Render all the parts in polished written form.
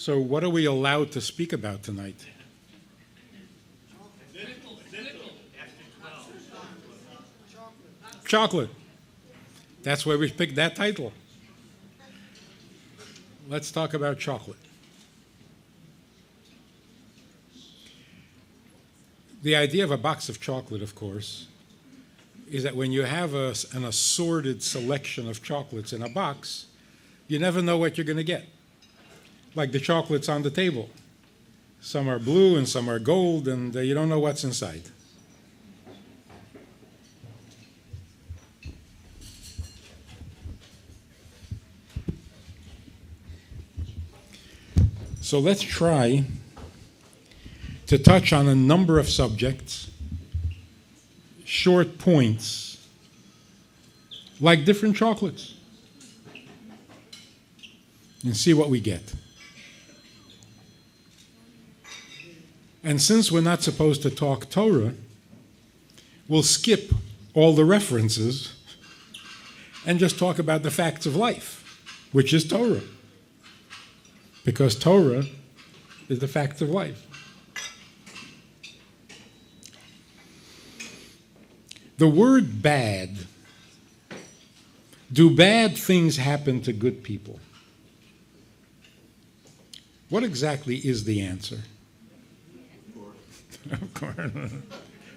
So what are we allowed to speak about tonight? Chocolate. That's why we picked that title. Let's talk about chocolate. The idea of a box of chocolate, of course, is that when you have an assorted selection of chocolates in a box, you never know what you're going to get. Like the chocolates on the table. Some are blue and some are gold, and you don't know what's inside. So let's try to touch on a number of subjects, short points, like different chocolates, and see what we get. And since we're not supposed to talk Torah, we'll skip all the references and just talk about the facts of life, which is Torah. Because Torah is the facts of life. The word bad. Do bad things happen to good people? What exactly is the answer? Of course. What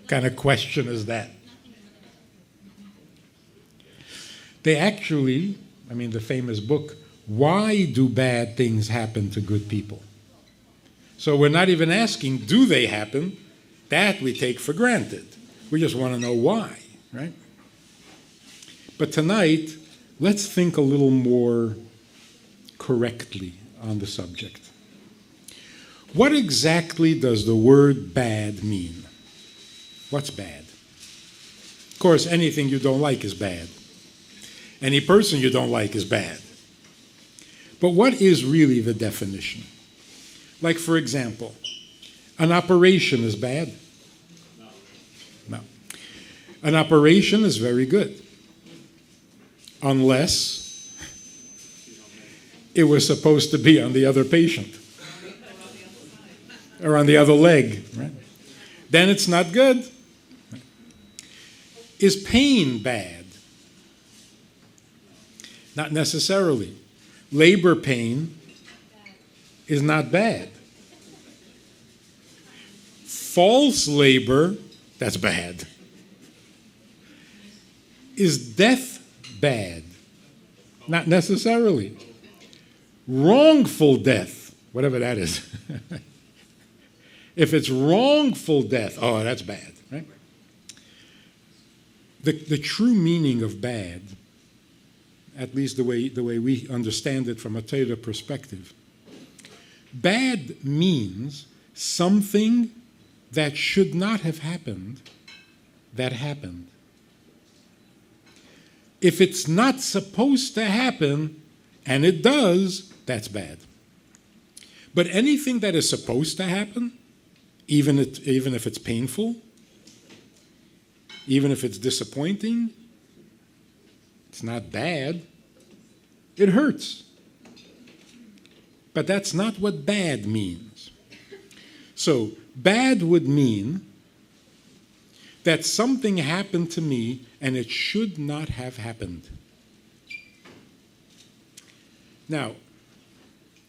kind of question is that? They actually, the famous book, Why Do Bad Things Happen to Good People? So we're not even asking, do they happen? That we take for granted. We just want to know why, right? But tonight, let's think a little more correctly on the subject. What exactly does the word bad mean? What's bad? Of course, anything you don't like is bad. Any person you don't like is bad. But what is really the definition? Like, for example, an operation is bad? No. An operation is very good. Unless it was supposed to be on the other patient. Or on the other leg, right? Then it's not good. Is pain bad? Not necessarily. Labor pain is not bad. False labor, that's bad. Is death bad? Not necessarily. Wrongful death, whatever that is. If it's wrongful death, oh, that's bad, right? The true meaning of bad, at least the way we understand it from a Torah perspective, bad means something that should not have happened, that happened. If it's not supposed to happen, and it does, that's bad. But anything that is supposed to happen, even if it's painful, even if it's disappointing, it's not bad. It hurts. But that's not what bad means. So, bad would mean that something happened to me and it should not have happened. Now,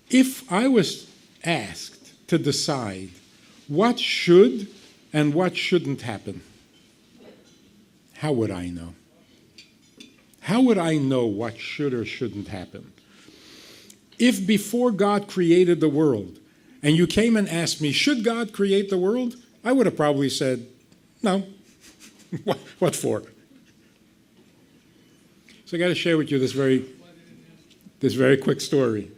if I was asked to decide what should and what shouldn't happen, how would I know? How would I know what should or shouldn't happen? If before God created the world, and you came and asked me, should God create the world? I would have probably said, no. What for? So I got to share with you this very quick story.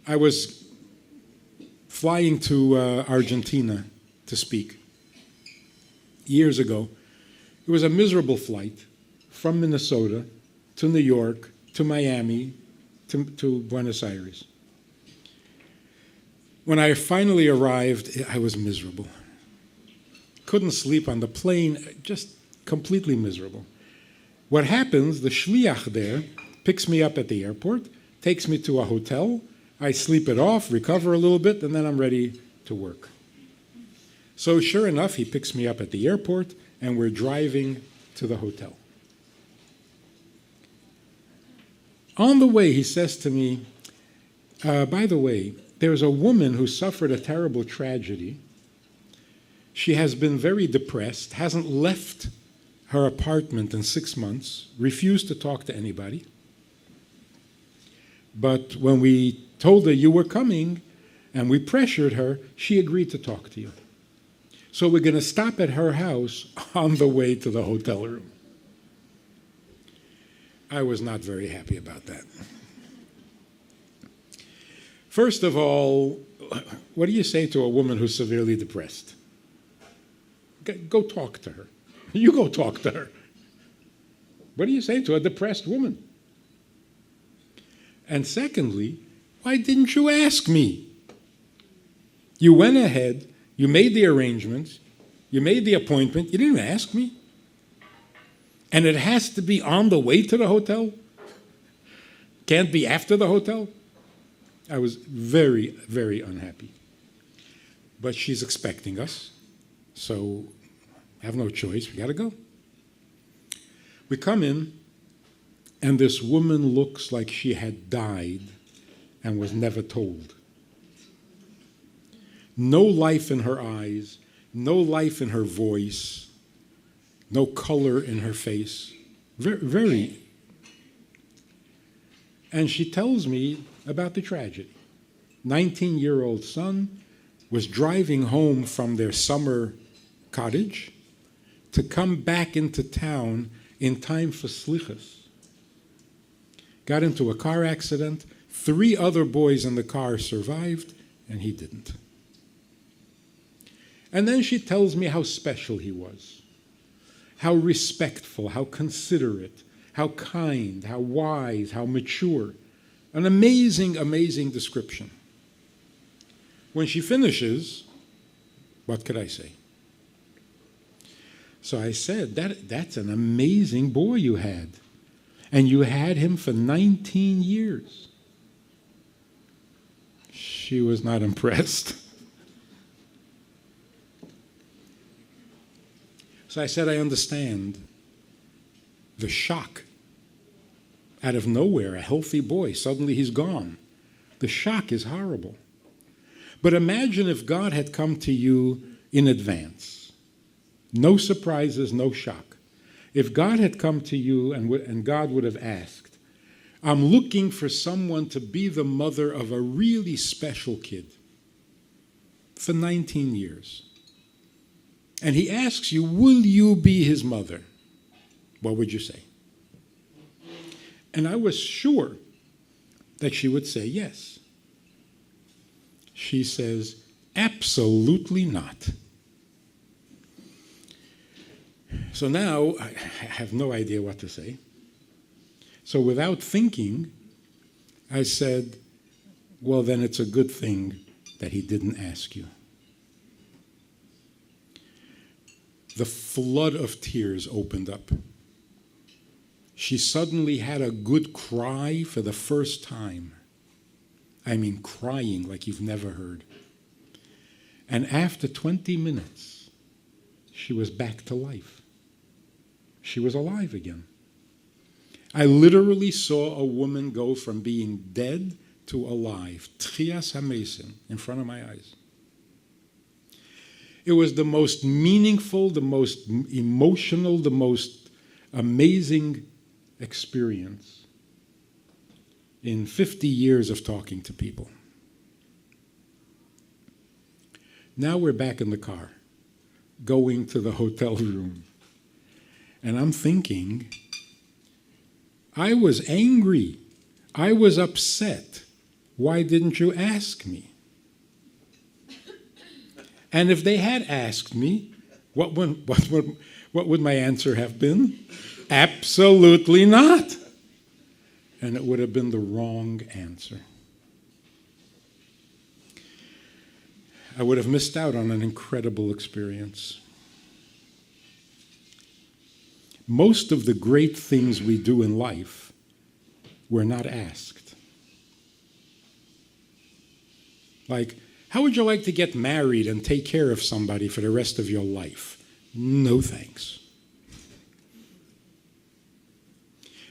I was flying to Argentina to speak years ago. It was a miserable flight from Minnesota to New York to Miami to Buenos Aires. When I finally arrived, I was miserable. Couldn't sleep on the plane, just completely miserable. What happens, the shliach there picks me up at the airport, takes me to a hotel. I sleep it off, recover a little bit, and then I'm ready to work. So sure enough, he picks me up at the airport, and we're driving to the hotel. On the way, he says to me, by the way, there's a woman who suffered a terrible tragedy. She has been very depressed, hasn't left her apartment in 6 months, refused to talk to anybody. But when we told her you were coming and we pressured her, she agreed to talk to you. So we're going to stop at her house on the way to the hotel room. I was not very happy about that. First of all, what do you say to a woman who's severely depressed? Go talk to her. You go talk to her. What do you say to a depressed woman? And secondly, why didn't you ask me? You went ahead, you made the arrangements, you made the appointment, you didn't even ask me. And it has to be on the way to the hotel? Can't be after the hotel? I was very, very unhappy. But she's expecting us, so I have no choice, we gotta go. We come in, and this woman looks like she had died and was never told. No life in her eyes, no life in her voice, no color in her face. Very. And she tells me about the tragedy. 19-year-old son was driving home from their summer cottage to come back into town in time for slichus. Got into a car accident. 3 other boys in the car survived, and he didn't. And then she tells me how special he was, how respectful, how considerate, how kind, how wise, how mature. An amazing, amazing description. When she finishes, what could I say? So I said, that's an amazing boy you had. And you had him for 19 years. She was not impressed. So I said, I understand the shock. Out of nowhere, a healthy boy, suddenly he's gone. The shock is horrible. But imagine if God had come to you in advance. No surprises, no shock. If God had come to you and God would have asked, I'm looking for someone to be the mother of a really special kid for 19 years. And he asks you, will you be his mother? What would you say? And I was sure that she would say yes. She says, absolutely not. So now I have no idea what to say. So without thinking, I said, well, then it's a good thing that he didn't ask you. The flood of tears opened up. She suddenly had a good cry for the first time. I mean, crying like you've never heard. And after 20 minutes, she was back to life. She was alive again. I literally saw a woman go from being dead to alive. Tchias HaMesim, in front of my eyes. It was the most meaningful, the most emotional, the most amazing experience in 50 years of talking to people. Now we're back in the car, going to the hotel room. And I'm thinking, I was angry. I was upset. Why didn't you ask me? And if they had asked me, what would my answer have been? Absolutely not. And it would have been the wrong answer. I would have missed out on an incredible experience. Most of the great things we do in life were not asked. Like, how would you like to get married and take care of somebody for the rest of your life? No thanks.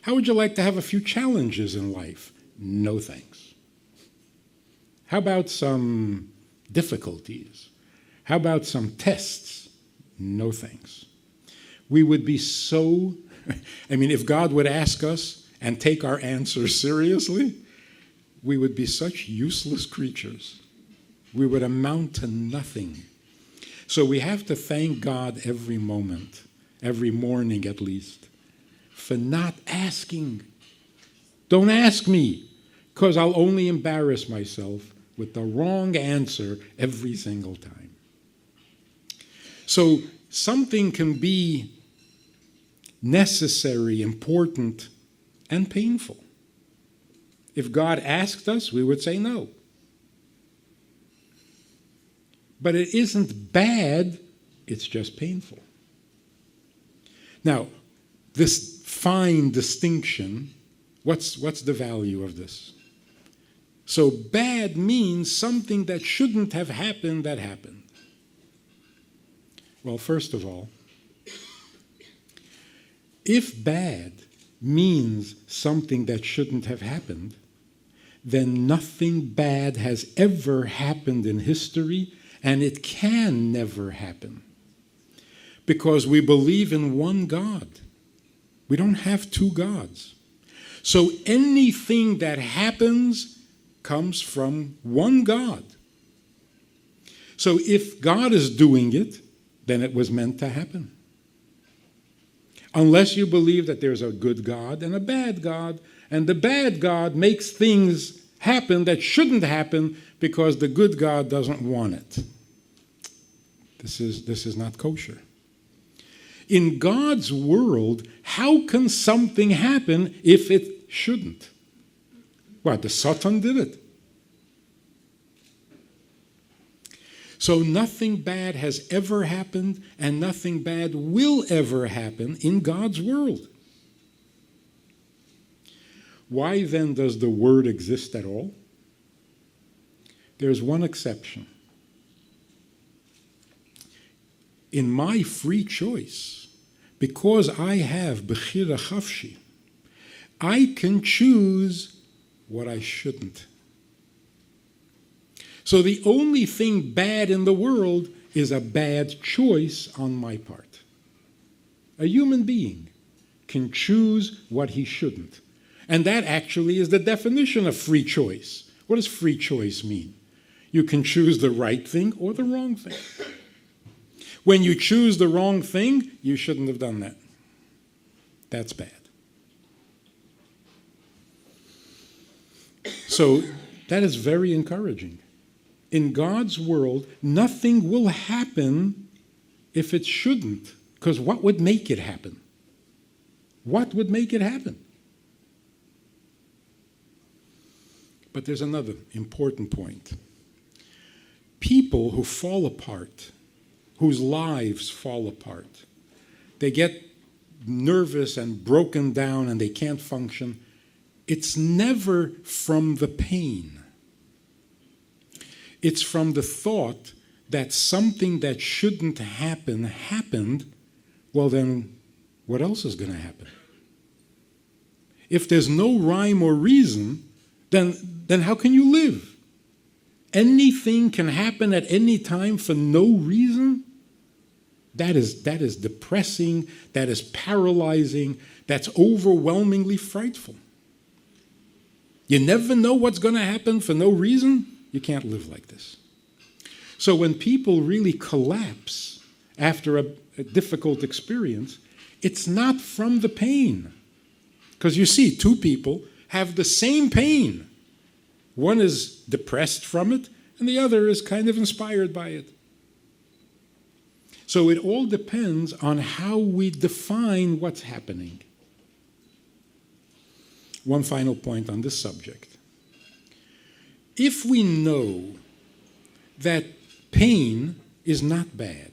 How would you like to have a few challenges in life? No thanks. How about some difficulties? How about some tests? No thanks. We would be so, if God would ask us and take our answers seriously, we would be such useless creatures. We would amount to nothing. So we have to thank God every moment, every morning at least, for not asking. Don't ask me, because I'll only embarrass myself with the wrong answer every single time. So something can be necessary, important, and painful. If God asked us, we would say no. But it isn't bad, it's just painful. Now, this fine distinction, what's the value of this? So bad means something that shouldn't have happened that happened. Well, first of all, if bad means something that shouldn't have happened, then nothing bad has ever happened in history, and it can never happen. Because we believe in one God. We don't have two gods. So anything that happens comes from one God. So if God is doing it, then it was meant to happen. Unless you believe that there's a good God and a bad God, and the bad God makes things happen that shouldn't happen because the good God doesn't want it. This is not kosher. In God's world, how can something happen if it shouldn't? Well, the Satan did it. So nothing bad has ever happened, and nothing bad will ever happen in God's world. Why then does the Word exist at all? There's one exception. In my free choice, because I have bechira chafshi, I can choose what I shouldn't. So the only thing bad in the world is a bad choice on my part. A human being can choose what he shouldn't. And that actually is the definition of free choice. What does free choice mean? You can choose the right thing or the wrong thing. When you choose the wrong thing, you shouldn't have done that. That's bad. So that is very encouraging. In God's world, nothing will happen if it shouldn't. Because what would make it happen? What would make it happen? But there's another important point. People who fall apart, whose lives fall apart, they get nervous and broken down and they can't function. It's never from the pain. It's from the thought that something that shouldn't happen happened. Well, then what else is going to happen? If there's no rhyme or reason, then how can you live? Anything can happen at any time for no reason? That is depressing, that is paralyzing, that's overwhelmingly frightful. You never know what's going to happen for no reason? You can't live like this. So when people really collapse after a difficult experience, it's not from the pain. Because you see, two people have the same pain. One is depressed from it, and the other is kind of inspired by it. So it all depends on how we define what's happening. One final point on this subject. If we know that pain is not bad,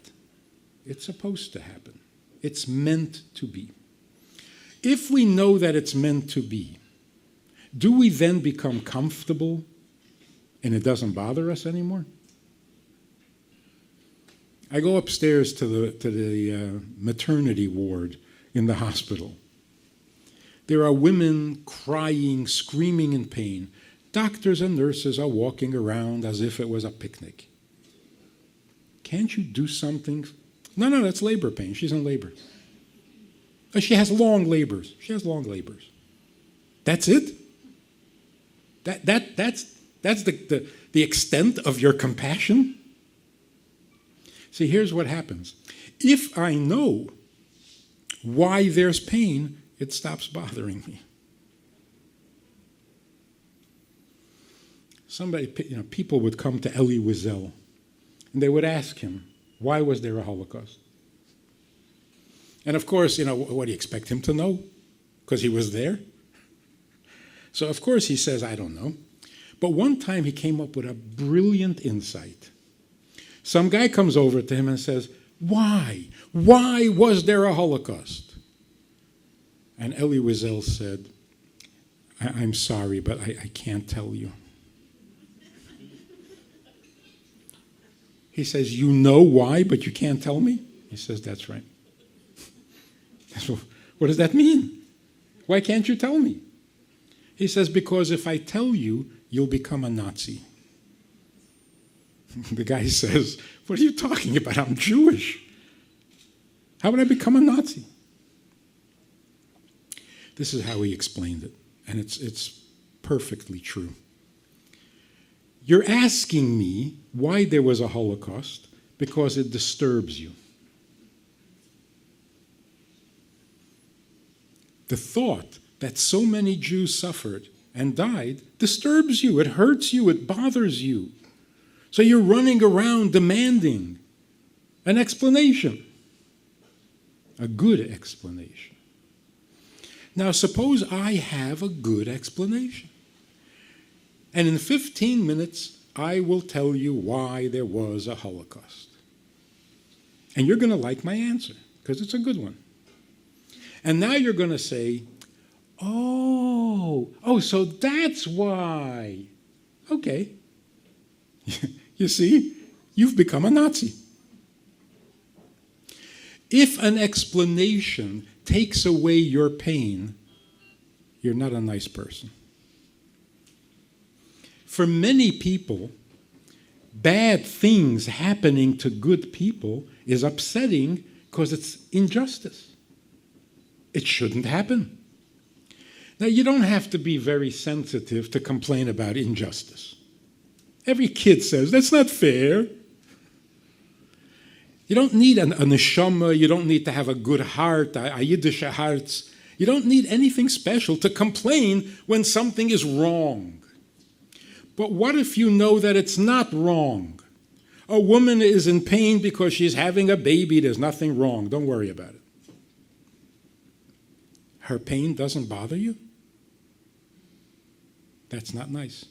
it's supposed to happen. It's meant to be. If we know that it's meant to be, do we then become comfortable and it doesn't bother us anymore? I go upstairs to the maternity ward in the hospital. There are women crying, screaming in pain. Doctors and nurses are walking around as if it was a picnic. Can't you do something? No, that's labor pain. She's in labor. She has long labors. That's it? That's the extent of your compassion? See, here's what happens. If I know why there's pain, it stops bothering me. People would come to Elie Wiesel, and they would ask him, why was there a Holocaust? And of course, what do you expect him to know? Because he was there? So of course he says, I don't know. But one time he came up with a brilliant insight. Some guy comes over to him and says, why? Why was there a Holocaust? And Elie Wiesel said, I'm sorry, but I can't tell you. He says, you know why, but you can't tell me? He says, that's right. What does that mean? Why can't you tell me? He says, because if I tell you, you'll become a Nazi. The guy says, what are you talking about? I'm Jewish. How would I become a Nazi? This is how he explained it, and it's perfectly true. You're asking me why there was a Holocaust because it disturbs you. The thought that so many Jews suffered and died disturbs you, it hurts you, it bothers you. So you're running around demanding an explanation, a good explanation. Now, suppose I have a good explanation. And in 15 minutes, I will tell you why there was a Holocaust. And you're going to like my answer, because it's a good one. And now you're going to say, oh, so that's why. Okay. You see, you've become a Nazi. If an explanation takes away your pain, you're not a nice person. For many people, bad things happening to good people is upsetting because it's injustice. It shouldn't happen. Now, you don't have to be very sensitive to complain about injustice. Every kid says, that's not fair. You don't need a neshama, you don't need to have a good heart, a Yiddish heart. You don't need anything special to complain when something is wrong. But what if you know that it's not wrong? A woman is in pain because she's having a baby, there's nothing wrong, don't worry about it. Her pain doesn't bother you? That's not nice.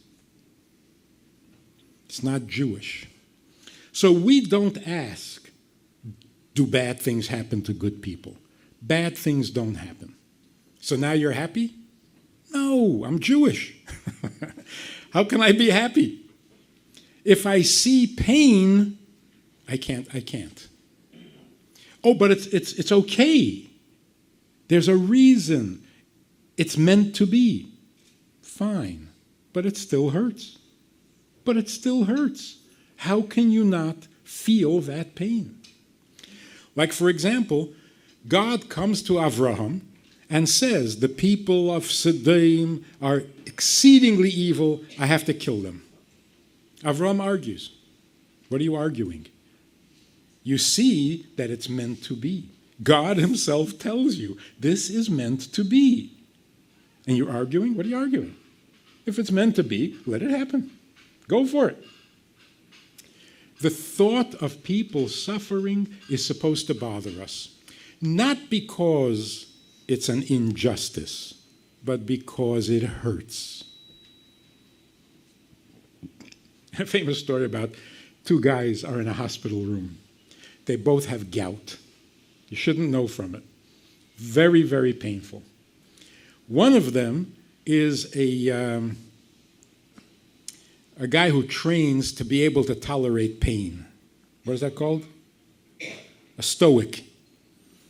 It's not Jewish. So we don't ask, do bad things happen to good people? Bad things don't happen. So now you're happy? No, I'm Jewish. How can I be happy? If I see pain, I can't. Oh, but it's okay. There's a reason. It's meant to be. Fine. But it still hurts. How can you not feel that pain? Like, for example, God comes to Avraham and says, the people of Sodom are exceedingly evil, I have to kill them. Avraham argues. What are you arguing? You see that it's meant to be. God himself tells you, this is meant to be. And you're arguing? What are you arguing? If it's meant to be, let it happen. Go for it. The thought of people suffering is supposed to bother us, not because it's an injustice, but because it hurts. A famous story about two guys are in a hospital room. They both have gout. You shouldn't know from it. Very, very painful. One of them is a a guy who trains to be able to tolerate pain. What is that called? A stoic.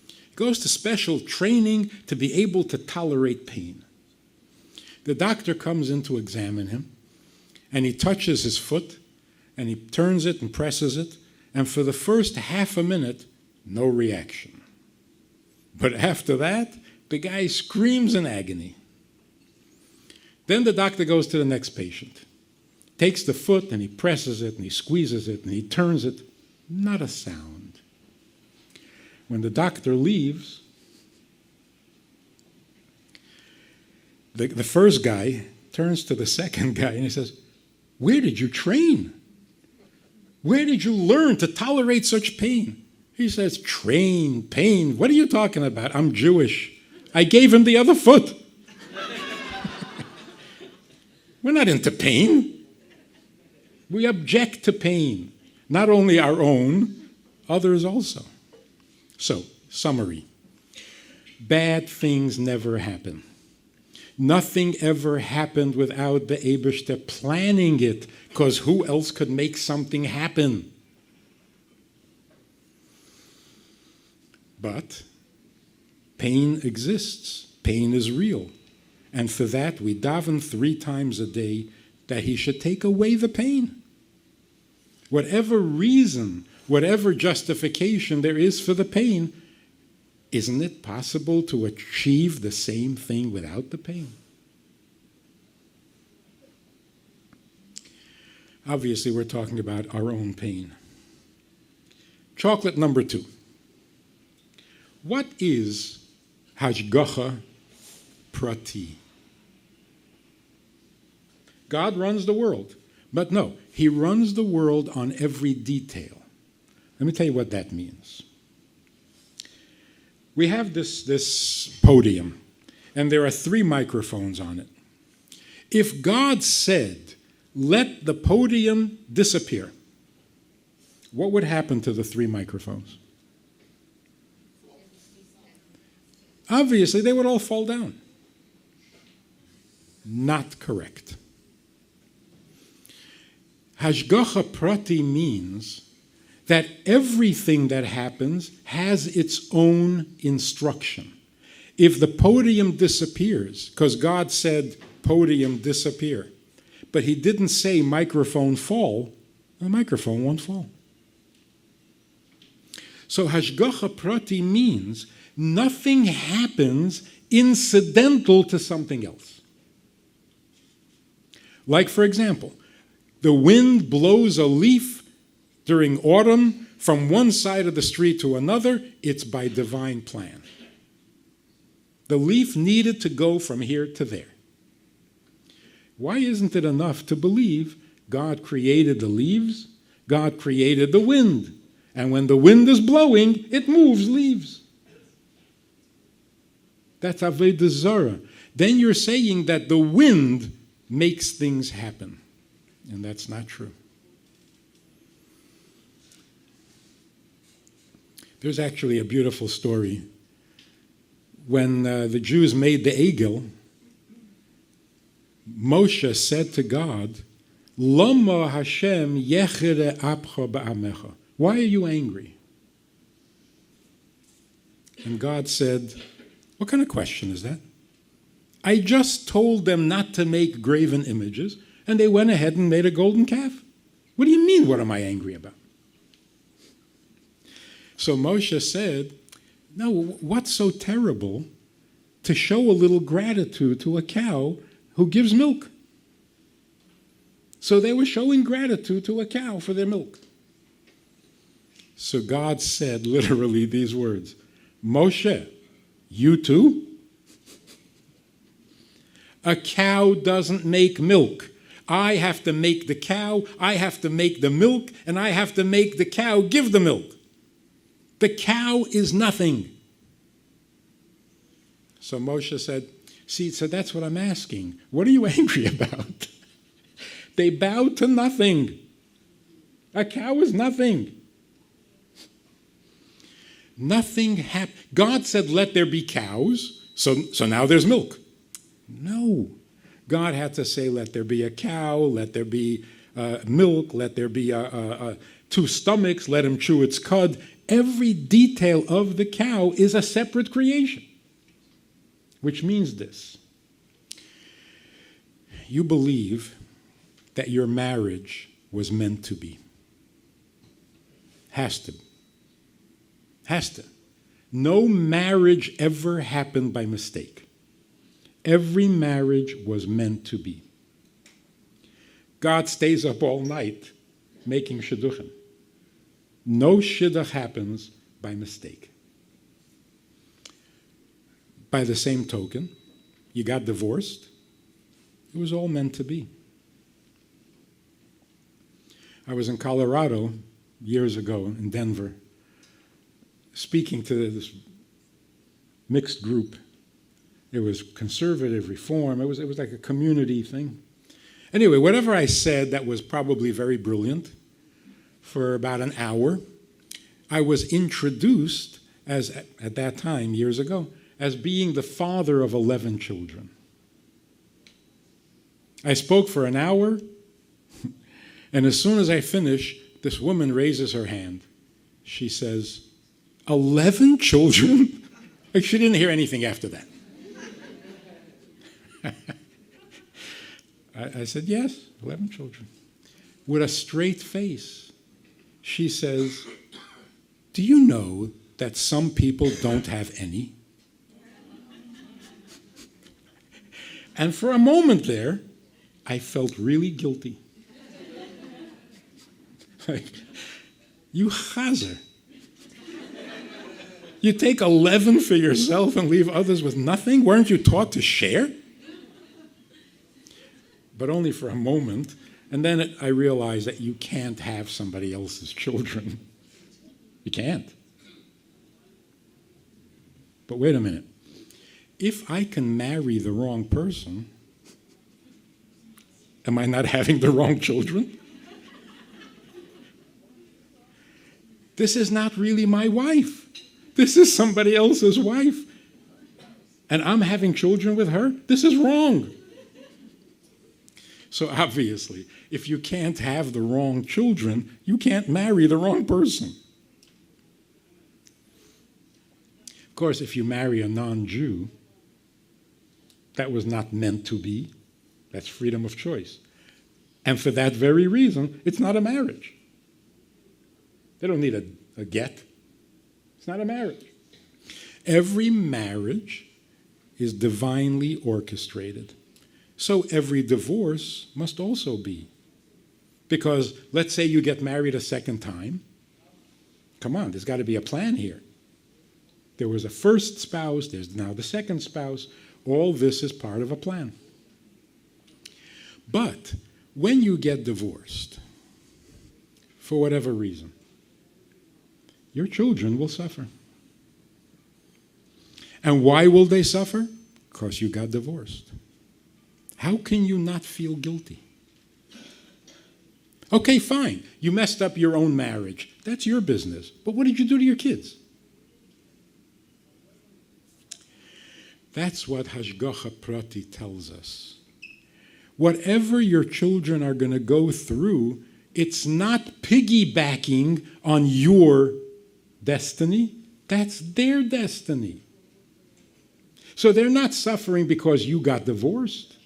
He goes to special training to be able to tolerate pain. The doctor comes in to examine him, and he touches his foot, and he turns it and presses it, and for the first half a minute, no reaction. But after that, the guy screams in agony. Then the doctor goes to the next patient, takes the foot and he presses it and he squeezes it and he turns it, not a sound. When the doctor leaves, the first guy turns to the second guy and he says, "Where did you train? Where did you learn to tolerate such pain?" He says, "Train, pain, what are you talking about? I'm Jewish. I gave him the other foot." We're not into pain. We object to pain, not only our own, others also. So, summary. Bad things never happen. Nothing ever happened without the Eibishter planning it, because who else could make something happen? But pain exists. Pain is real. And for that, we daven 3 times a day that he should take away the pain. Whatever reason, whatever justification there is for the pain, isn't it possible to achieve the same thing without the pain? Obviously, we're talking about our own pain. Chocolate number 2. What is hashgacha prati? God runs the world, but no, he runs the world on every detail. Let me tell you what that means. We have this podium, and there are 3 microphones on it. If God said, "Let the podium disappear," what would happen to the 3 microphones? Obviously, they would all fall down. Not correct. Hashgacha prati means that everything that happens has its own instruction. If the podium disappears, because God said podium disappear, but he didn't say microphone fall, the microphone won't fall. So hashgacha prati means nothing happens incidental to something else. Like, for example, the wind blows a leaf during autumn from one side of the street to another. It's by divine plan. The leaf needed to go from here to there. Why isn't it enough to believe God created the leaves, God created the wind, and when the wind is blowing, it moves leaves? That's Avodah Zarah. Then you're saying that the wind makes things happen. And that's not true. There's actually a beautiful story. When the Jews made the Egel, Moshe said to God, "Lama Hashem yechere apcha ba'amecha." Why are you angry? And God said, "What kind of question is that? I just told them not to make graven images, and they went ahead and made a golden calf. What do you mean, what am I angry about?" So Moshe said, "No, what's so terrible to show a little gratitude to a cow who gives milk?" So they were showing gratitude to a cow for their milk. So God said literally these words, "Moshe, you too? A cow doesn't make milk. I have to make the cow, I have to make the milk, and I have to make the cow give the milk. The cow is nothing." So Moshe said, "See, so that's what I'm asking. What are you angry about? They bow to nothing. A cow is nothing." Nothing happened. God said, "Let there be cows," so now there's milk. No. God had to say, "Let there be a cow, let there be milk, let there be two stomachs, let him chew its cud. Every detail of the cow is a separate creation, which means this. You believe that your marriage was meant to be. Has to. Has to. No marriage ever happened by mistake. Every marriage was meant to be. God stays up all night making shidduchim. No shidduch happens by mistake. By the same token, you got divorced. It was all meant to be. I was in Colorado years ago in Denver, speaking to this mixed group. It was conservative reform. It was like a community thing. Anyway, whatever I said that was probably very brilliant, for about an hour, I was introduced as, at that time, years ago, as being the father of 11 children. I spoke for an hour, and as soon as I finish, this woman raises her hand. She says, 11 children? Like she didn't hear anything after that. I said, yes, 11 children. With a straight face, she says, do you know that some people don't have any? And for a moment there, I felt really guilty. Like, you chazer. You take 11 for yourself and leave others with nothing? Weren't you taught to share? But only for a moment. And then I realized that you can't have somebody else's children. You can't. But wait a minute. If I can marry the wrong person, am I not having the wrong children? This is not really my wife. This is somebody else's wife. And I'm having children with her? This is wrong. So obviously, if you can't have the wrong children, you can't marry the wrong person. Of course, if you marry a non-Jew, that was not meant to be. That's freedom of choice. And for that very reason, it's not a marriage. They don't need a get. It's not a marriage. Every marriage is divinely orchestrated. So every divorce must also be. Because let's say you get married a second time. Come on, there's got to be a plan here. There was a first spouse, there's now the second spouse. All this is part of a plan. But when you get divorced, for whatever reason, your children will suffer. And why will they suffer? Because you got divorced. How can you not feel guilty? Okay, fine. You messed up your own marriage. That's your business. But what did you do to your kids? That's what Hashgacha Prati tells us. Whatever your children are going to go through, it's not piggybacking on your destiny. That's their destiny. So they're not suffering because you got divorced.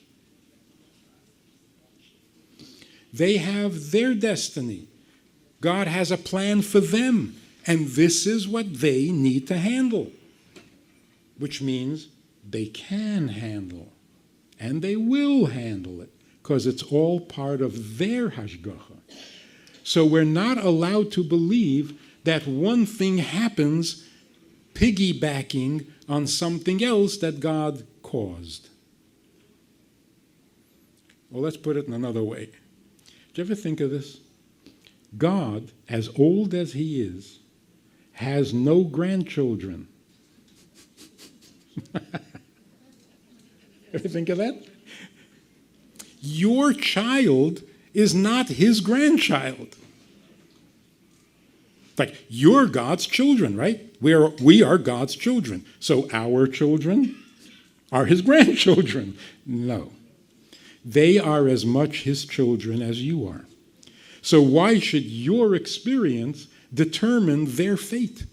They have their destiny. God has a plan for them, and this is what they need to handle, which means they can handle, and they will handle it, because it's all part of their hashgacha. So we're not allowed to believe that one thing happens piggybacking on something else that God caused. Well, let's put it in another way. Do you ever think of this? God, as old as he is, has no grandchildren. Ever think of that? Your child is not his grandchild. Like, you're God's children, right? We are God's children. So our children are his grandchildren. No. They are as much his children as you are. So why should your experience determine their fate?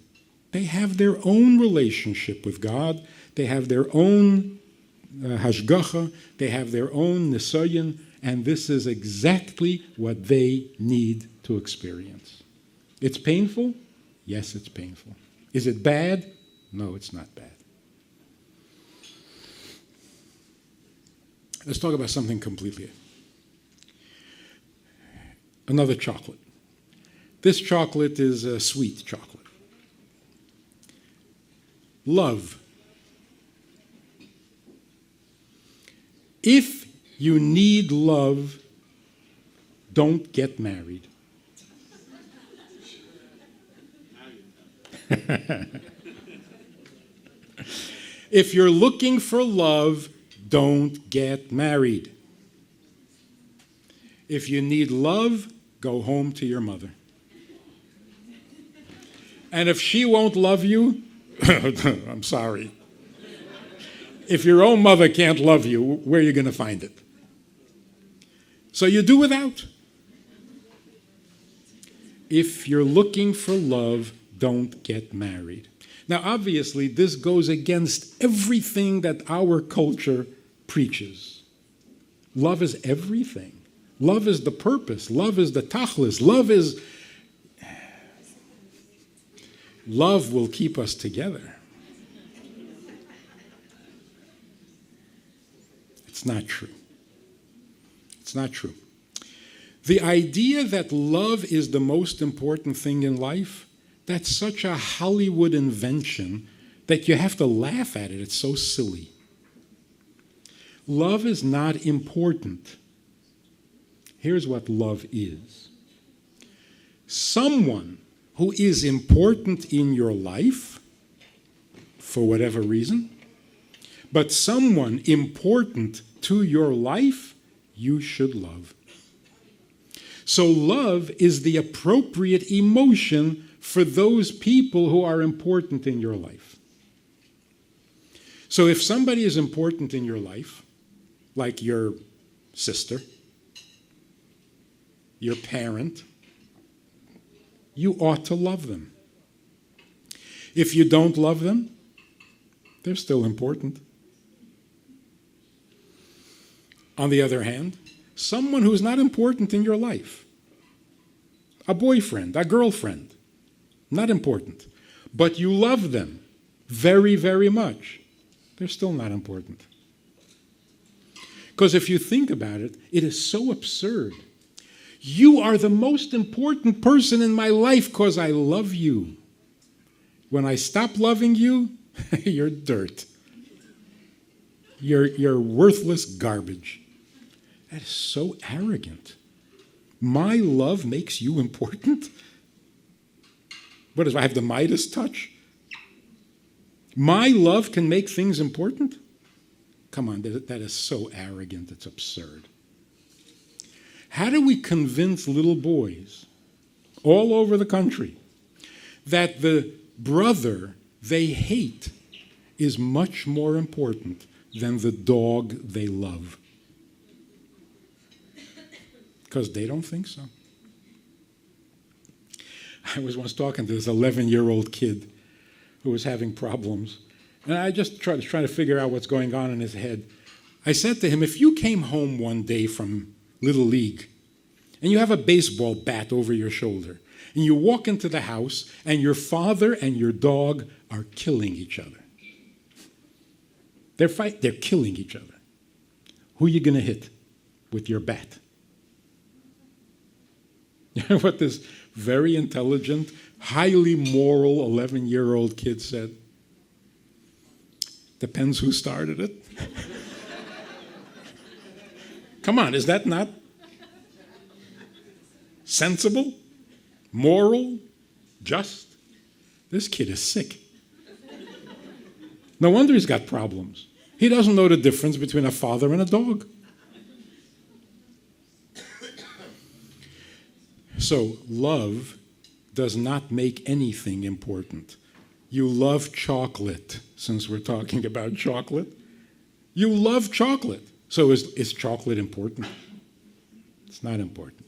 They have their own relationship with God. They have their own hashgacha. They have their own nisayon. And this is exactly what they need to experience. It's painful? Yes, it's painful. Is it bad? No, it's not bad. Let's talk about something completely. Another chocolate. This chocolate is a sweet chocolate. Love. If you need love, don't get married. If you're looking for love, don't get married. If you need love, go home to your mother. And if she won't love you, I'm sorry. If your own mother can't love you, where are you going to find it? So you do without. If you're looking for love, don't get married. Now, obviously, this goes against everything that our culture preaches. Love is everything. Love is the purpose. Love is the tachlis. Love will keep us together. It's not true. It's not true. The idea that love is the most important thing in life, that's such a Hollywood invention that you have to laugh at it. It's so silly. Love is not important. Here's what love is. Someone who is important in your life, for whatever reason, but someone important to your life, you should love. So love is the appropriate emotion for those people who are important in your life. So if somebody is important in your life, like your sister, your parent, you ought to love them. If you don't love them, they're still important. On the other hand, someone who's not important in your life, a boyfriend, a girlfriend, not important, but you love them very, very much, they're still not important. Because if you think about it, it is so absurd. You are the most important person in my life because I love you. When I stop loving you, you're dirt. You're worthless garbage. That is so arrogant. My love makes you important? What is, I have the Midas touch? My love can make things important? Come on, that is so arrogant, it's absurd. How do we convince little boys all over the country that the brother they hate is much more important than the dog they love? Because they don't think so. I was once talking to this 11-year-old kid who was having problems, and I just trying to figure out what's going on in his head. I said to him, if you came home one day from Little League and you have a baseball bat over your shoulder and you walk into the house and your father and your dog are killing each other. They're killing each other. Who are you going to hit with your bat? You know what this very intelligent, highly moral 11-year-old kid said? Depends who started it. Come on, is that not sensible, moral, just? This kid is sick. No wonder he's got problems. He doesn't know the difference between a father and a dog. So love does not make anything important. You love chocolate, since we're talking about chocolate. You love chocolate. So is chocolate important? It's not important.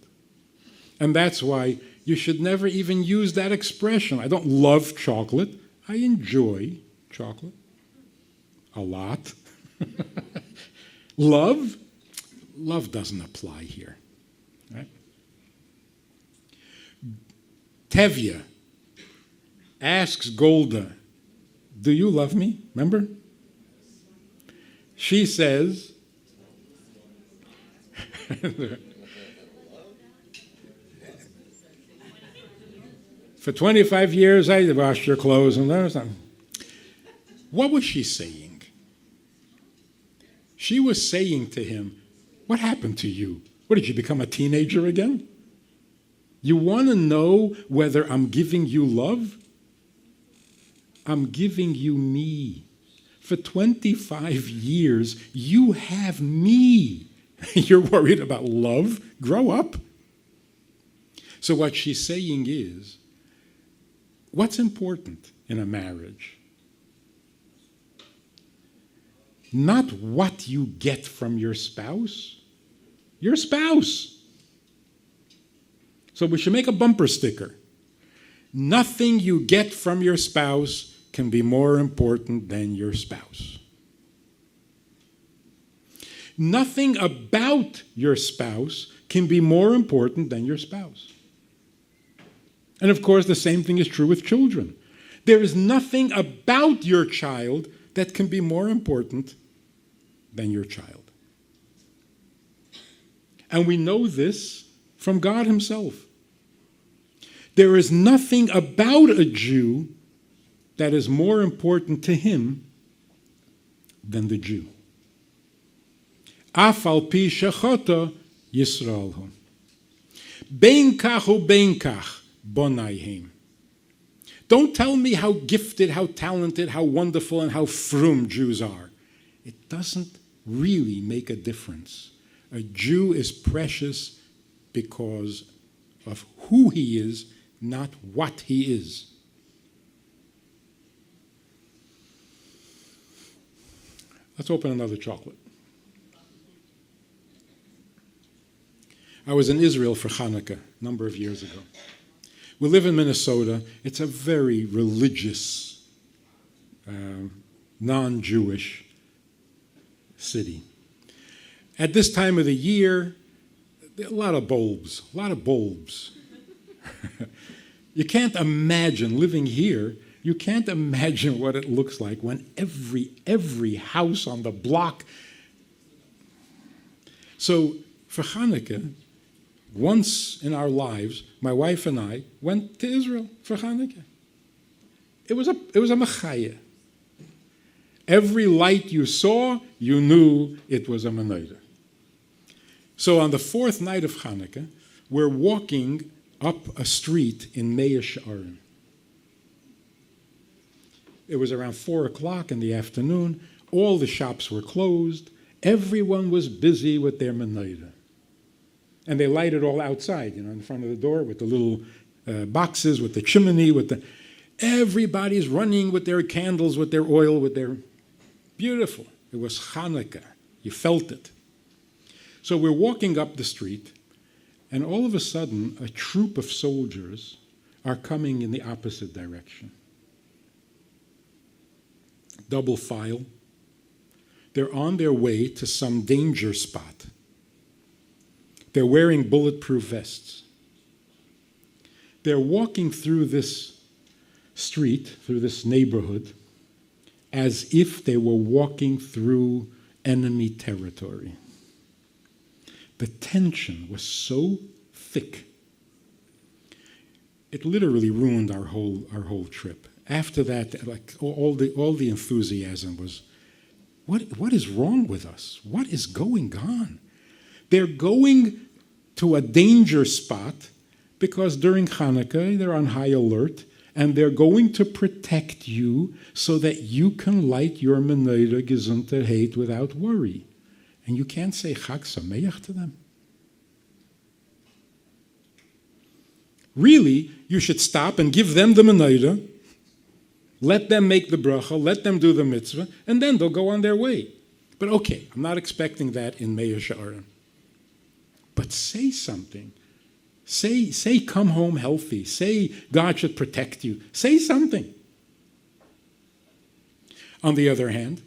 And that's why you should never even use that expression. I don't love chocolate. I enjoy chocolate a lot. Love? Love doesn't apply here. Right? Tevye asks Golda, do you love me? Remember? She says, for 25 years I washed your clothes and everything. What was she saying? She was saying to him, what happened to you? What, did you become a teenager again? You want to know whether I'm giving you love? I'm giving you me. For 25 years, you have me. You're worried about love? Grow up. So what she's saying is, what's important in a marriage? Not what you get from your spouse. Your spouse. So we should make a bumper sticker. Nothing you get from your spouse can be more important than your spouse. Nothing about your spouse can be more important than your spouse. And of course, the same thing is true with children. There is nothing about your child that can be more important than your child. And we know this from God himself. There is nothing about a Jew that is more important to him than the Jew. Af al pi shechota Yisrael hu. Ben kach u ben kach bonayhem. Don't tell me how gifted, how talented, how wonderful, and how frum Jews are. It doesn't really make a difference. A Jew is precious because of who he is, not what he is. Let's open another chocolate. I was in Israel for Hanukkah a number of years ago. We live in Minnesota. It's a very religious, non-Jewish city. At this time of the year, there are a lot of bulbs. You can't imagine living here. You can't imagine what it looks like when every house on the block. So for Hanukkah, once in our lives, my wife and I went to Israel for Hanukkah. It was a machaya. Every light you saw, you knew it was a menorah. So on the fourth night of Hanukkah, we're walking up a street in Mea She'arim. It was around 4 o'clock in the afternoon. All the shops were closed. Everyone was busy with their menorah. And they light it all outside, in front of the door with the little boxes, with the chimney, everybody's running with their candles, with their oil, with their... Beautiful. It was Hanukkah. You felt it. So we're walking up the street, and all of a sudden, a troop of soldiers are coming in the opposite direction. Double file. They're on their way to some danger spot. They're wearing bulletproof vests. They're walking through this street, through this neighborhood, as if they were walking through enemy territory. The tension was so thick, it literally ruined our whole trip. After that, like all the enthusiasm was, what is wrong with us? What is going on? They're going to a danger spot because during Hanukkah they're on high alert, and they're going to protect you so that you can light your menorah gesundheit without worry. And you can't say Chag Sameach to them. Really, you should stop and give them the menorah, let them make the bracha, let them do the mitzvah, and then they'll go on their way. But okay, I'm not expecting that in Mea She'arim. But say something. Say come home healthy. Say God should protect you. Say something. On the other hand,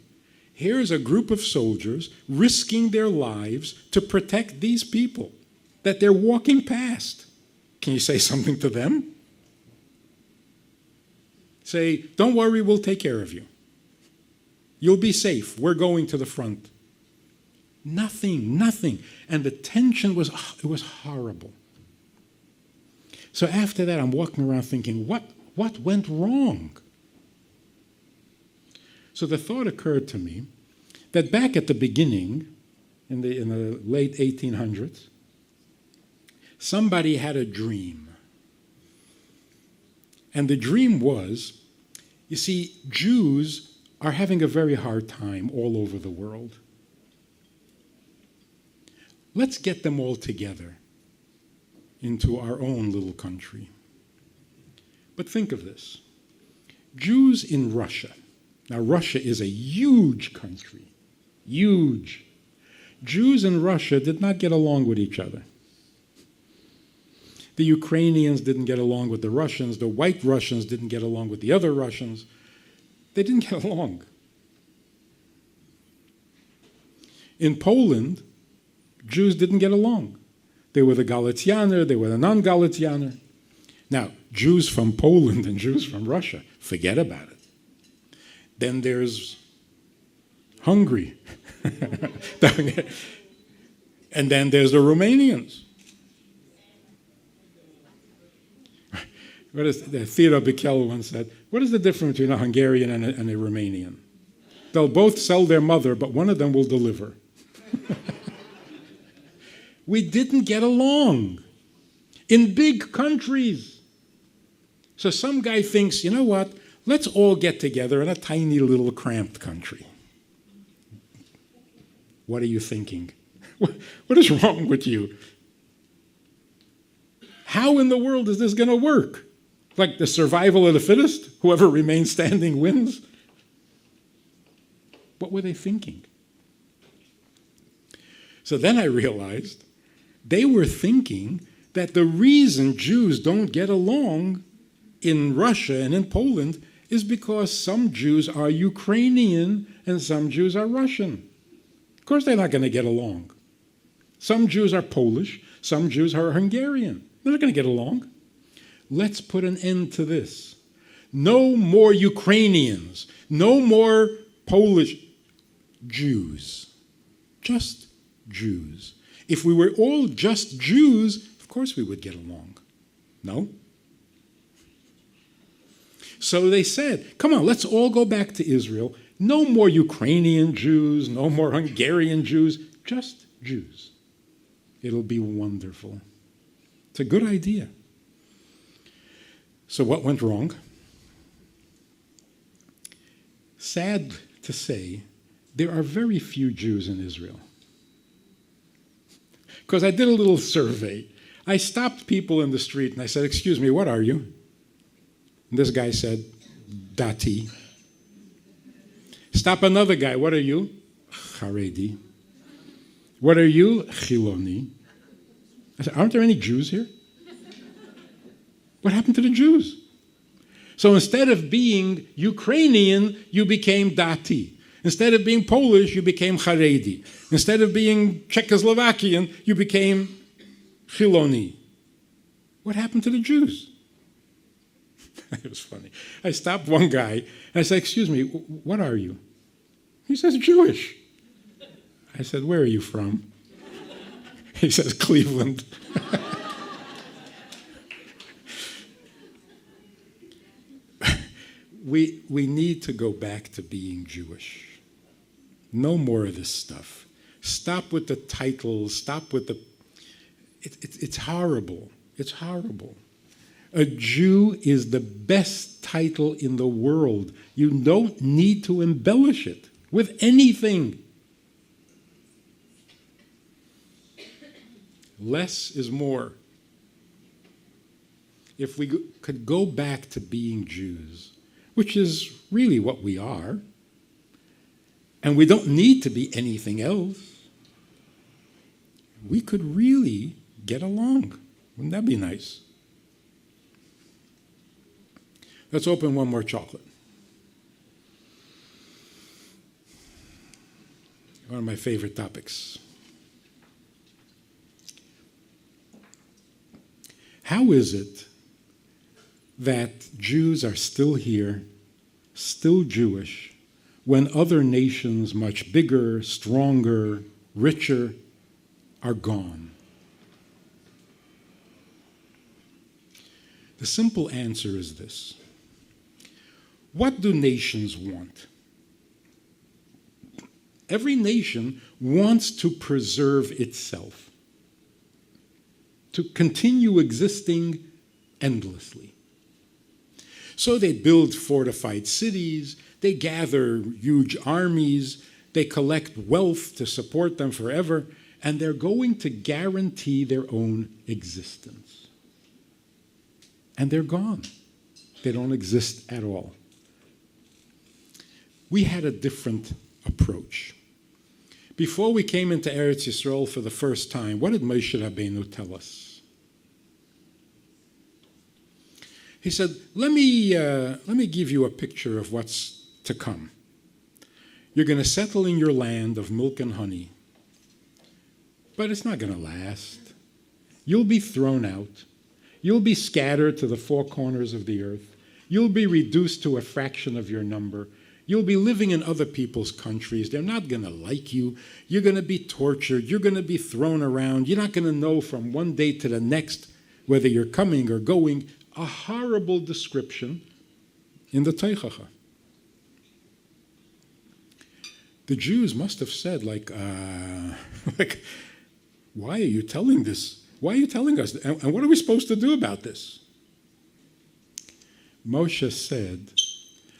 here's a group of soldiers risking their lives to protect these people that they're walking past. Can you say something to them? Say, don't worry, we'll take care of you. You'll be safe. We're going to the front. Nothing. And the tension was horrible. So after that, I'm walking around thinking, what went wrong? So the thought occurred to me that back at the beginning, in the late 1800s, somebody had a dream. And the dream was, you see, Jews are having a very hard time all over the world. Let's get them all together into our own little country. But think of this. Jews in Russia. Now, Russia is a huge country. Huge. Jews in Russia did not get along with each other. The Ukrainians didn't get along with the Russians. The white Russians didn't get along with the other Russians. They didn't get along. In Poland, Jews didn't get along. They were the Galicianer, they were the non-Galicianer. Now, Jews from Poland and Jews from Russia, forget about it. Then there's Hungary. And then there's the Romanians. Theodor Bickel once said, what is the difference between a Hungarian and a Romanian? They'll both sell their mother, but one of them will deliver. We didn't get along in big countries. So some guy thinks, you know what? Let's all get together in a tiny little cramped country. What are you thinking? What is wrong with you? How in the world is this going to work? Like the survival of the fittest? Whoever remains standing wins? What were they thinking? So then I realized they were thinking that the reason Jews don't get along in Russia and in Poland is because some Jews are Ukrainian and some Jews are Russian. Of course they're not going to get along. Some Jews are Polish, some Jews are Hungarian. They're not going to get along. Let's put an end to this. No more Ukrainians, no more Polish Jews, just Jews. If we were all just Jews, of course we would get along. No? So they said, come on, let's all go back to Israel. No more Ukrainian Jews, no more Hungarian Jews, just Jews. It'll be wonderful. It's a good idea. So what went wrong? Sad to say, there are very few Jews in Israel. Because I did a little survey. I stopped people in the street and I said, excuse me, what are you? And this guy said, Dati. Stop another guy, what are you? Haredi. What are you? Chiloni. I said, aren't there any Jews here? What happened to the Jews? So instead of being Ukrainian, you became Dati. Instead of being Polish, you became Haredi. Instead of being Czechoslovakian, you became Chiloni. What happened to the Jews? It was funny. I stopped one guy and I said, excuse me, what are you? He says, Jewish. I said, where are you from? He says, Cleveland. We need to go back to being Jewish. No more of this stuff. Stop with the titles. Stop with the... It's horrible. It's horrible. A Jew is the best title in the world. You don't need to embellish it with anything. Less is more. If we could go back to being Jews, which is really what we are, and we don't need to be anything else, we could really get along. Wouldn't that be nice? Let's open one more chocolate. One of my favorite topics. How is it that Jews are still here, still Jewish, when other nations much bigger, stronger, richer are gone? The simple answer is this. What do nations want? Every nation wants to preserve itself, to continue existing endlessly. So they build fortified cities, they gather huge armies, they collect wealth to support them forever, and they're going to guarantee their own existence. And they're gone. They don't exist at all. We had a different approach. Before we came into Eretz Yisrael for the first time, what did Moshe Rabbeinu tell us? He said, let me give you a picture of what's to come. You're going to settle in your land of milk and honey, but it's not going to last. You'll be thrown out. You'll be scattered to the four corners of the earth. You'll be reduced to a fraction of your number. You'll be living in other people's countries. They're not going to like you. You're going to be tortured. You're going to be thrown around. You're not going to know from one day to the next whether you're coming or going. A horrible description in the Teichacha. The Jews must have said, like, why are you telling this? Why are you telling us? And what are we supposed to do about this? Moshe said,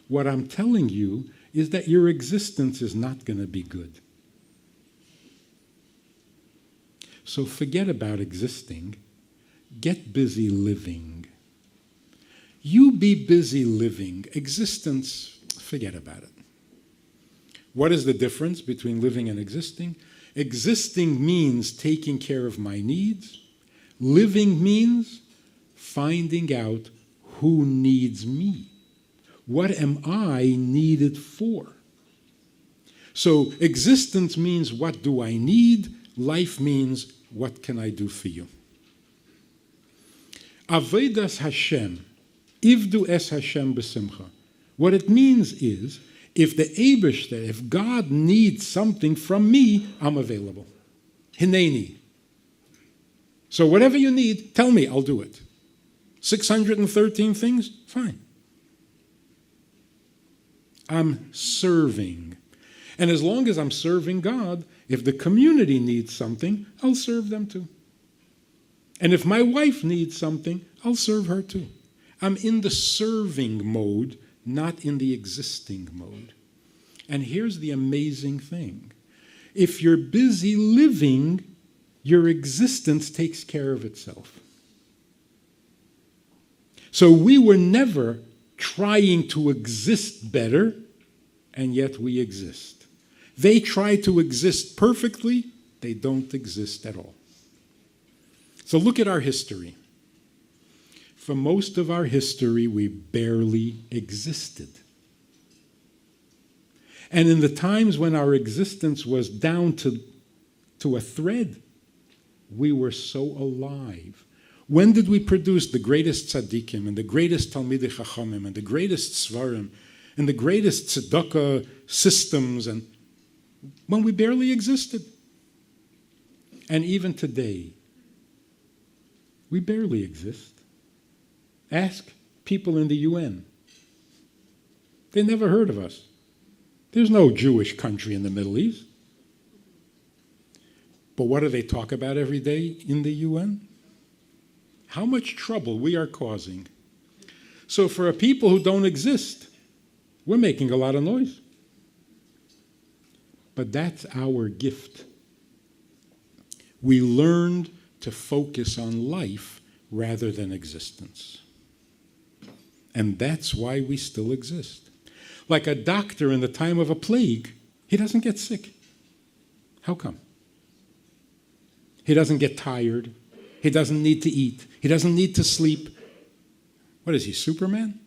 what I'm telling you is that your existence is not going to be good. So forget about existing. Get busy living. You be busy living. Existence, forget about it. What is the difference between living and existing? Existing means taking care of my needs. Living means finding out who needs me. What am I needed for? So existence means what do I need? Life means what can I do for you? Avodas Hashem, Ivdu es Hashem b'simcha. What it means is, if the Eibishter, if God needs something from me, I'm available. Hineni. So whatever you need, tell me, I'll do it. 613 things? Fine. I'm serving. And as long as I'm serving God, if the community needs something, I'll serve them too. And if my wife needs something, I'll serve her too. I'm in the serving mode, not in the existing mode. And here's the amazing thing. If you're busy living, your existence takes care of itself. So we were never trying to exist better, and yet we exist. They try to exist perfectly, they don't exist at all. So look at our history. For most of our history, we barely existed. And in the times when our existence was down to a thread, we were so alive. When did we produce the greatest tzaddikim and the greatest talmidei chachamim and the greatest svarim and the greatest tzedakah systems? And when we barely existed. And even today, we barely exist. Ask people in the UN. They never heard of us. There's no Jewish country in the Middle East. But what do they talk about every day in the UN? How much trouble we are causing. So for a people who don't exist, we're making a lot of noise. But that's our gift. We learned to focus on life rather than existence. And that's why we still exist. Like a doctor in the time of a plague, he doesn't get sick. How come? He doesn't get tired. He doesn't need to eat. He doesn't need to sleep. What is he, Superman?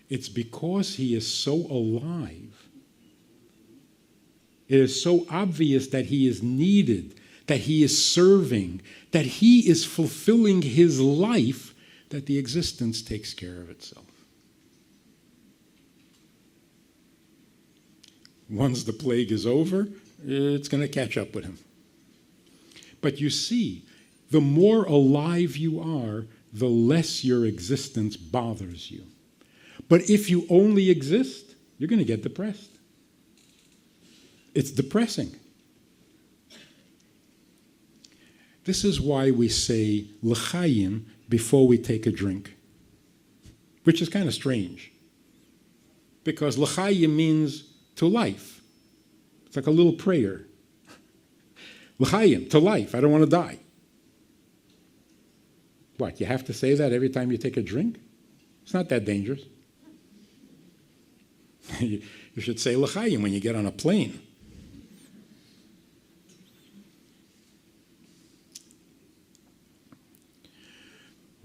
It's because he is so alive. It is so obvious that he is needed, that he is serving, that he is fulfilling his life, that the existence takes care of itself. Once the plague is over, it's going to catch up with him. But you see, the more alive you are, the less your existence bothers you. But if you only exist, you're going to get depressed. It's depressing. This is why we say l'chaim before we take a drink, which is kind of strange. Because l'chaim means to life. It's like a little prayer. L'chaim, to life. I don't want to die. What, you have to say that every time you take a drink? It's not that dangerous. You should say l'chaim when you get on a plane.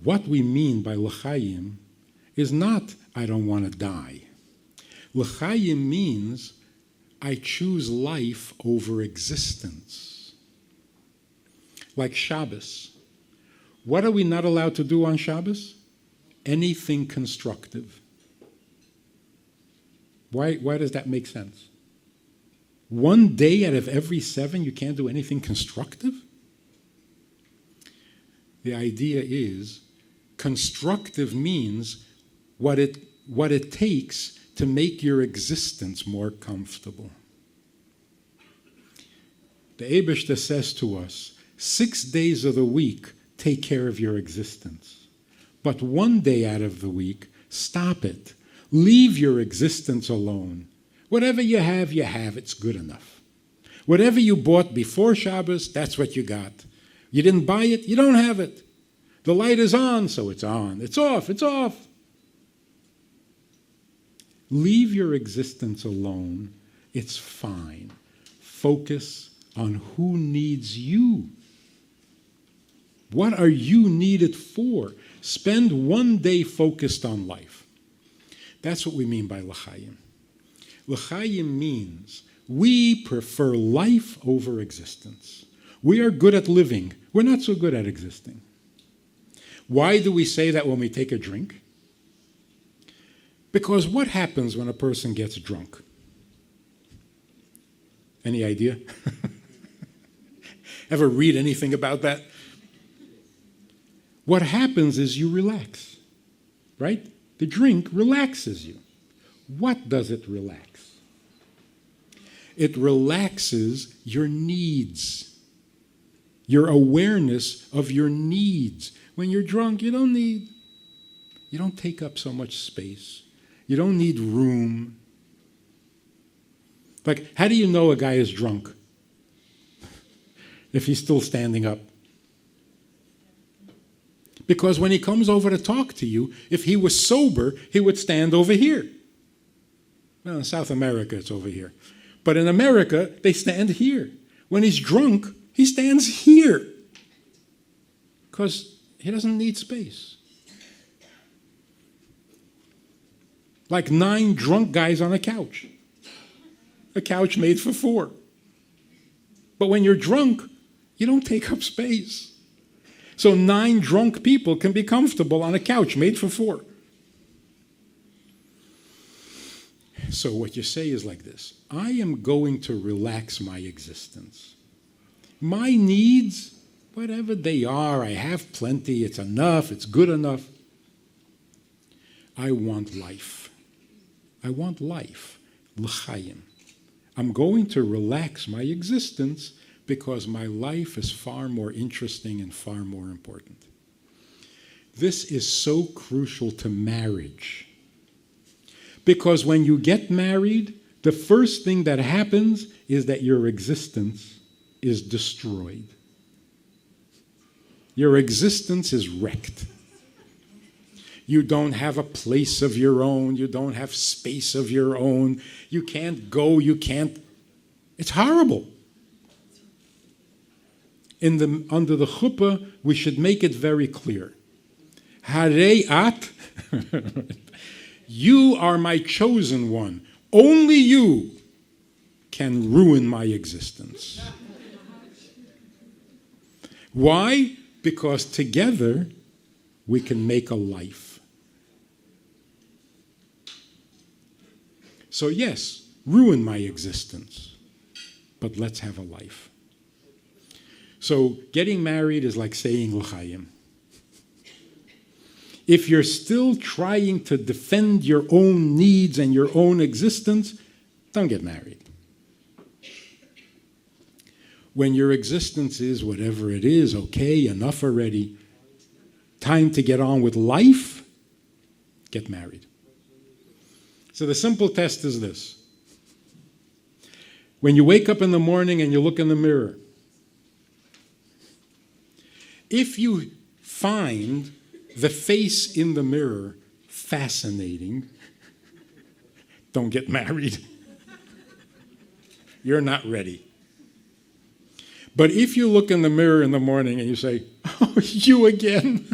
What we mean by l'chaim is not I don't want to die. L'chaim means I choose life over existence. Like Shabbos. What are we not allowed to do on Shabbos? Anything constructive. Why does that make sense? One day out of every 7 you can't do anything constructive? The idea is constructive means what it takes to make your existence more comfortable. The Eibishter says to us, 6 days of the week, take care of your existence. But 1 day out of the week, stop it. Leave your existence alone. Whatever you have, it's good enough. Whatever you bought before Shabbos, that's what you got. You didn't buy it, you don't have it. The light is on, so it's on. It's off, it's off. Leave your existence alone. It's fine. Focus on who needs you. What are you needed for? Spend 1 day focused on life. That's what we mean by l'chaim. L'chaim means we prefer life over existence. We are good at living. We're not so good at existing. Why do we say that when we take a drink? Because what happens when a person gets drunk? Any idea? Ever read anything about that? What happens is you relax, right? The drink relaxes you. What does it relax? It relaxes your needs, your awareness of your needs. When you're drunk, you don't take up so much space. You don't need room. Like, how do you know a guy is drunk? If he's still standing up. Because when he comes over to talk to you, if he was sober, he would stand over here. Well, in South America, it's over here. But in America, they stand here. When he's drunk, he stands here. Because he doesn't need space. Like 9 drunk guys on a couch. A couch made for 4. But when you're drunk, you don't take up space. So 9 drunk people can be comfortable on a couch made for 4. So what you say is like this. I am going to relax my existence. My needs, whatever they are, I have plenty, it's enough, it's good enough. I want life. I want life. L'chaim. I'm going to relax my existence because my life is far more interesting and far more important. This is so crucial to marriage. Because when you get married, the first thing that happens is that your existence is destroyed. Your existence is wrecked. You don't have a place of your own. You don't have space of your own. You can't go. You can't. It's horrible. Under the chuppah, we should make it very clear. Harei at, you are my chosen one. Only you can ruin my existence. Why? Because together we can make a life. So yes, ruin my existence, but let's have a life. So getting married is like saying l'chaim. If you're still trying to defend your own needs and your own existence, don't get married. When your existence is whatever it is, okay, enough already, time to get on with life, get married. So the simple test is this. When you wake up in the morning and you look in the mirror, if you find the face in the mirror fascinating, don't get married. You're not ready. But if you look in the mirror in the morning and you say, oh, you again.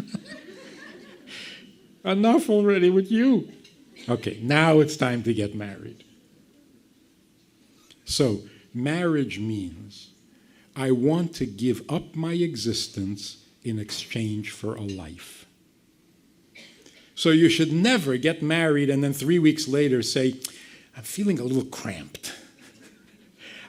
Enough already with you. Okay, now it's time to get married. So, marriage means I want to give up my existence in exchange for a life. So you should never get married and then 3 weeks later say, I'm feeling a little cramped.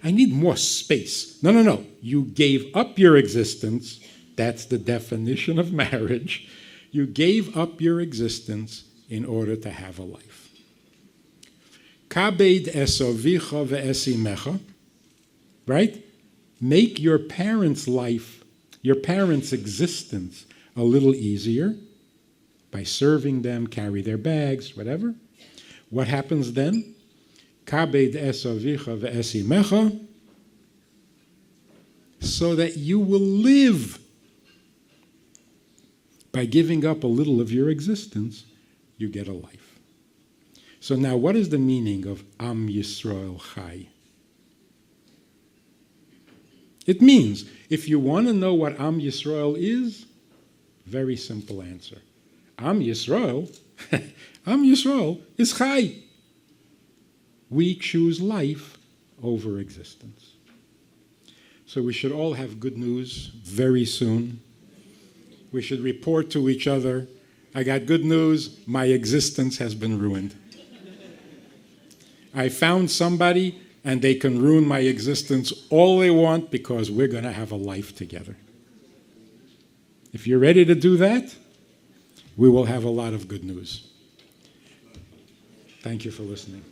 I need more space. No. You gave up your existence. That's the definition of marriage. You gave up your existence in order to have a life. Kabed esovicha ve'esimecha. Right? Make your parents' life, your parents' existence a little easier by serving them, carry their bags, whatever. What happens then? Kabed esovicha ve'esimecha, so that you will live. By giving up a little of your existence, you get a life. So now, what is the meaning of Am Yisrael Chai? It means, if you want to know what Am Yisrael is, very simple answer. Am Yisrael, Am Yisrael is Chai. We choose life over existence. So we should all have good news very soon. We should report to each other, I got good news, my existence has been ruined. I found somebody and they can ruin my existence all they want because we're going to have a life together. If you're ready to do that, we will have a lot of good news. Thank you for listening.